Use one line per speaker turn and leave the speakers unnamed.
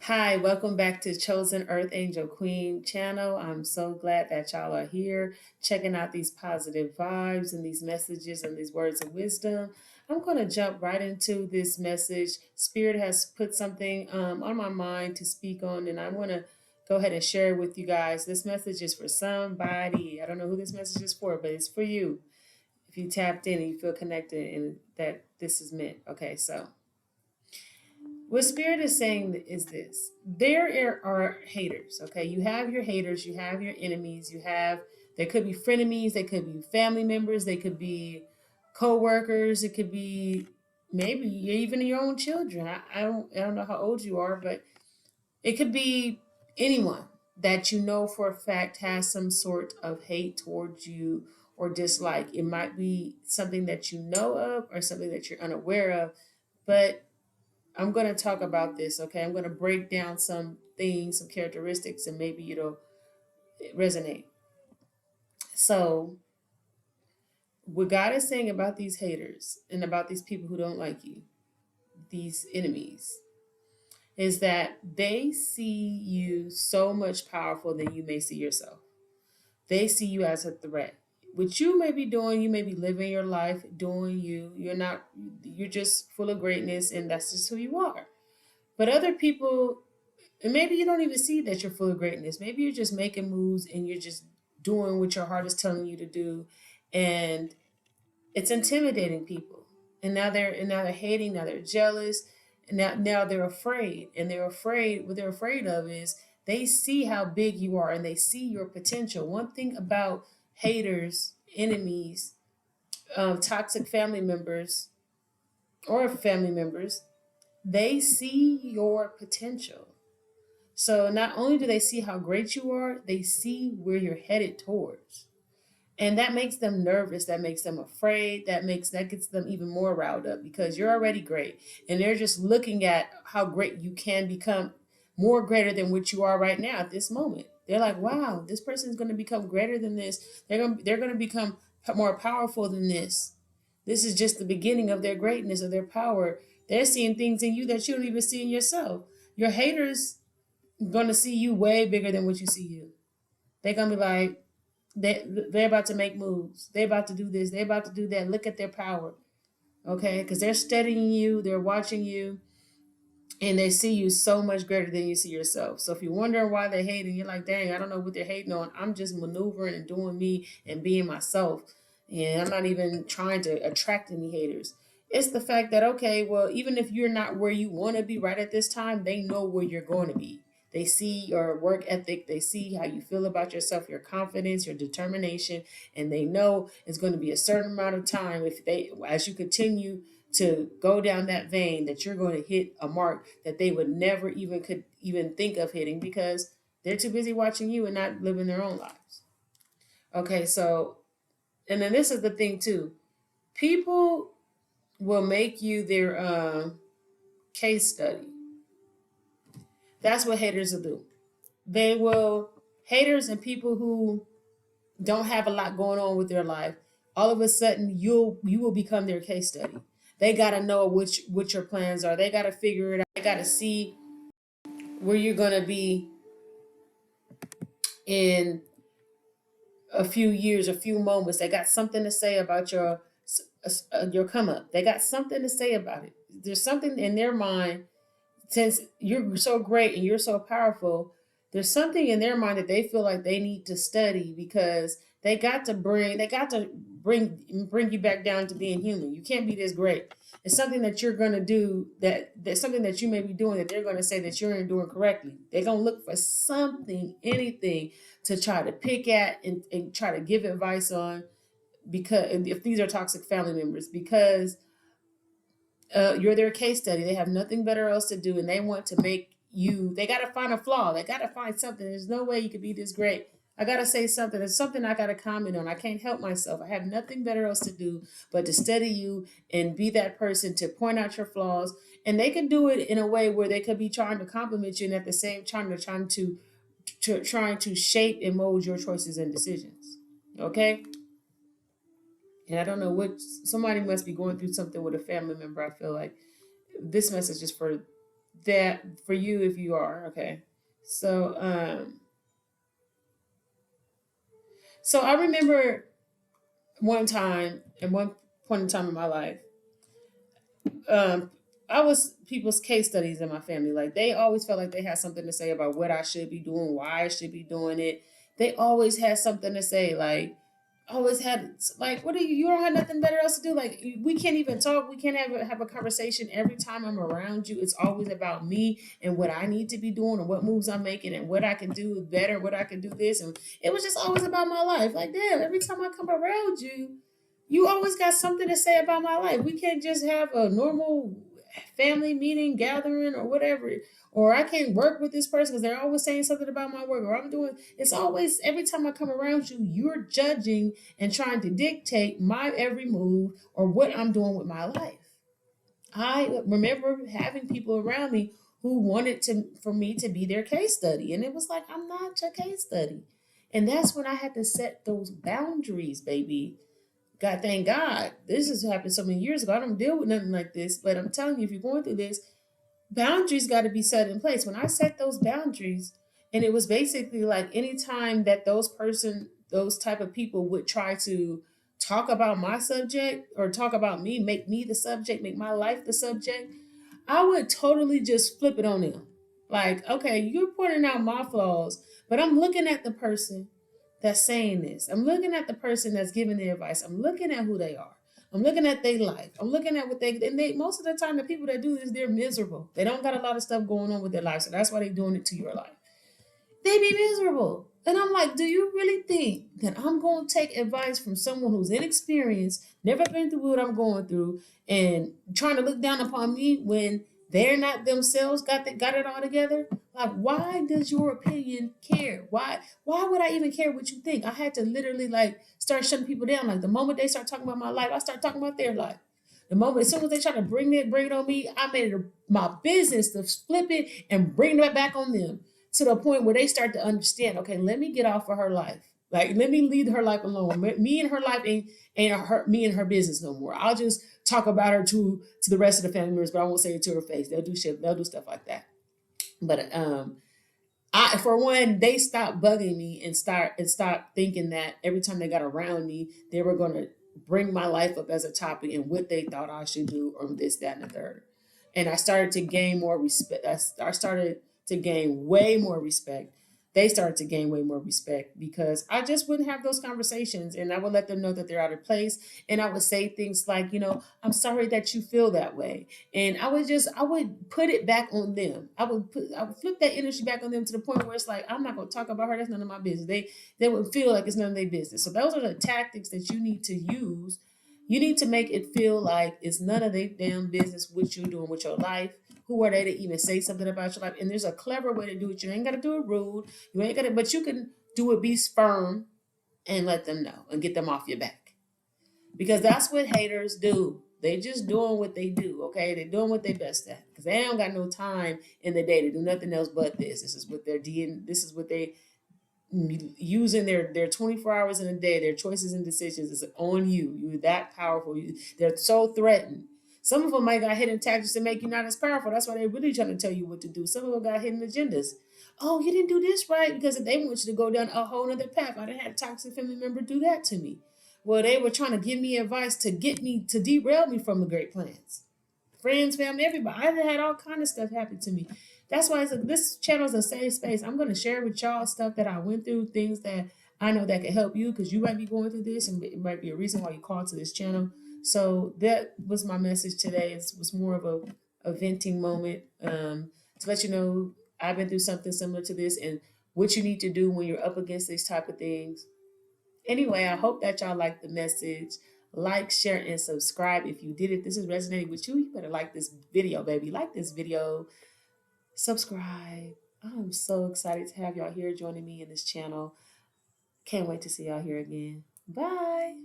Hi, welcome back to Chosen Earth Angel Queen channel. I'm so glad that y'all are here checking out these positive vibes and these messages and these words of wisdom. I'm going to jump right into this message. Spirit has put something on my mind to speak on, and I want to go ahead and share it with you guys. This message is for somebody. I don't know who this message is for, but it's for you. If you tapped in and you feel connected and that this is meant. Okay, so what Spirit is saying is this: there are haters. Okay, you have your haters, you have your enemies, there could be frenemies, they could be family members, they could be co-workers, it could be maybe even your own children. I don't know how old you are, but it could be anyone that you know for a fact has some sort of hate towards you or dislike. It might be something that you know of or something that you're unaware of, but I'm going to talk about this, okay? I'm going to break down some things, some characteristics, and maybe it'll resonate. So, what God is saying about these haters and about these people who don't like you, these enemies, is that they see you so much powerful than you may see yourself. They see you as a threat. What you may be doing, you may be living your life doing you. You're just full of greatness, and that's just who you are. But other people, and maybe you don't even see that you're full of greatness. Maybe you're just making moves and you're just doing what your heart is telling you to do. And it's intimidating people. And now they're hating, now they're jealous, and now they're afraid. And they're afraid, what they're afraid of is they see how big you are and they see your potential. One thing about haters, enemies, toxic family members, or family members, they see your potential. So not only do they see how great you are, they see where you're headed towards. And that makes them nervous, that makes them afraid, that gets them even more riled up because you're already great. And they're just looking at how great you can become, more greater than what you are right now at this moment. They're like, wow, this person is going to become greater than this. They're going to become more powerful than this. This is just the beginning of their greatness, of their power. They're seeing things in you that you don't even see in yourself. Your haters gonna see you way bigger than what you see you. They're gonna be like, they're about to make moves. They're about to do this. They're about to do that. Look at their power, okay? Because they're studying you. They're watching you, and they see you so much greater than you see yourself. So if you're wondering why they're hating, you're like, dang, I don't know what they're hating on. I'm just maneuvering and doing me and being myself, and I'm not even trying to attract any haters. It's the fact that, okay, well, even if you're not where you want to be right at this time, they know where you're going to be. They see your work ethic, they see how you feel about yourself, your confidence, your determination, and they know it's going to be a certain amount of time if they, as you continue to go down that vein, that you're going to hit a mark that they would never even could even think of hitting because they're too busy watching you and not living their own lives. Okay, so, and then this is the thing too. People will make you their case study. That's what haters will do. They will, haters and people who don't have a lot going on with their life, all of a sudden you will become their case study. They gotta know what your plans are. They gotta figure it out. They gotta see where you're gonna be in a few years, a few moments. They got something to say about your come up. They got something to say about it. There's something in their mind, since you're so great and you're so powerful, there's something in their mind that they feel like they need to study because they got to bring you back down to being human. You can't be this great. It's something that you're gonna do, that's something that you may be doing that they're gonna say that you're doing correctly. They're gonna look for something, anything to try to pick at and try to give advice on, because if these are toxic family members, because you're their case study. They have nothing better else to do, and they want to make you. They got to find a flaw. They got to find something. There's no way you could be this great. I got to say something. There's something I got to comment on. I can't help myself. I have nothing better else to do but to study you and be that person to point out your flaws. And they can do it in a way where they could be trying to compliment you, and at the same time, they're trying to shape and mold your choices and decisions. Okay. And I don't know somebody must be going through something with a family member. I feel like this message is for that for you if you are okay. So so I remember one time at one point in time in my life, um, I was people's case studies in my family. Like they always felt like they had something to say about what I should be doing, why I should be doing it. They always had something to say. Like always had like, what do you? You don't have nothing better else to do. Like we can't even talk. We can't have a conversation. Every time I'm around you, it's always about me and what I need to be doing and what moves I'm making and what I can do better, what I can do this. And it was just always about my life. Like damn, every time I come around you, you always got something to say about my life. We can't just have a normal family meeting, gathering, or whatever. Or I can't work with this person because they're always saying something about my work. Or I'm doing it's always every time I come around you, you're judging and trying to dictate my every move or what I'm doing with my life. I remember having people around me who wanted to for me to be their case study. And it was like, I'm not your case study. And that's when I had to set those boundaries, baby. God, thank God. This has happened so many years ago. I don't deal with nothing like this, but I'm telling you, if you're going through this, boundaries got to be set in place. When I set those boundaries, and it was basically like anytime that those type of people would try to talk about my subject or talk about me, make me the subject, make my life the subject, I would totally just flip it on them. Like, okay, you're pointing out my flaws, but I'm looking at the person that's saying this. I'm looking at the person that's giving the advice. I'm looking at who they are. I'm looking at their life. I'm looking at what they most of the time the people that do this, they're miserable. They don't got a lot of stuff going on with their life. So that's why they're doing it to your life. They be miserable. And I'm like, do you really think that I'm going to take advice from someone who's inexperienced, never been through what I'm going through, and trying to look down upon me when they're not themselves got it all together? Like, why does your opinion care? Why would I even care what you think? I had to literally like start shutting people down. Like the moment they start talking about my life, I start talking about their life. The moment as soon as they try to bring it on me, I made it my business to flip it and bring it back on them to the point where they start to understand, okay, let me get off of her life. Like, let me leave her life alone. Me and her life ain't her, me and her business no more. I'll just talk about her to the rest of the family members, but I won't say it to her face. They'll do shit. They'll do stuff like that. But I for one, they stopped bugging me and stop thinking that every time they got around me, they were gonna bring my life up as a topic and what they thought I should do or this, that, and the third. And I started to gain more respect. I started to gain way more respect. They started to gain way more respect because I just wouldn't have those conversations and I would let them know that they're out of place. And I would say things like, I'm sorry that you feel that way. And I would put it back on them. I would flip that energy back on them to the point where it's like, I'm not gonna talk about her, that's none of my business. They would feel like it's none of their business. So those are the tactics that you need to use. You need to make it feel like it's none of their damn business what you're doing with your life. Who are they to even say something about your life? And there's a clever way to do it. You ain't got to do it rude. You ain't got to, but you can do it, be firm and let them know and get them off your back. Because that's what haters do. They just doing what they do, okay? They're doing what they best at. Because they don't got no time in the day to do nothing else but this. This is what they're doing. This is what they using their 24 hours in a day, their choices and decisions is on you. You're that powerful. They're so threatened. Some of them might got hidden tactics to make you not as powerful. That's why they're really trying to tell you what to do. Some of them got hidden agendas. Oh, you didn't do this right because they want you to go down a whole other path. I didn't have a toxic family member do that to me. Well, they were trying to give me advice to get me to derail me from the great plans. Friends, family, everybody. I had all kind of stuff happen to me. That's why this channel is a safe space. I'm going to share with y'all stuff that I went through, things that I know that can help you because you might be going through this and it might be a reason why you called to this channel. So that was my message today. It was more of a venting moment to let you know I've been through something similar to this and what you need to do when you're up against these type of things. Anyway, I hope that y'all like the message. Like, share, and subscribe. If you did it, this is resonating with you, you better like this video, baby. Like this video, subscribe. I'm so excited to have y'all here joining me in this channel. Can't wait to see y'all here again. Bye.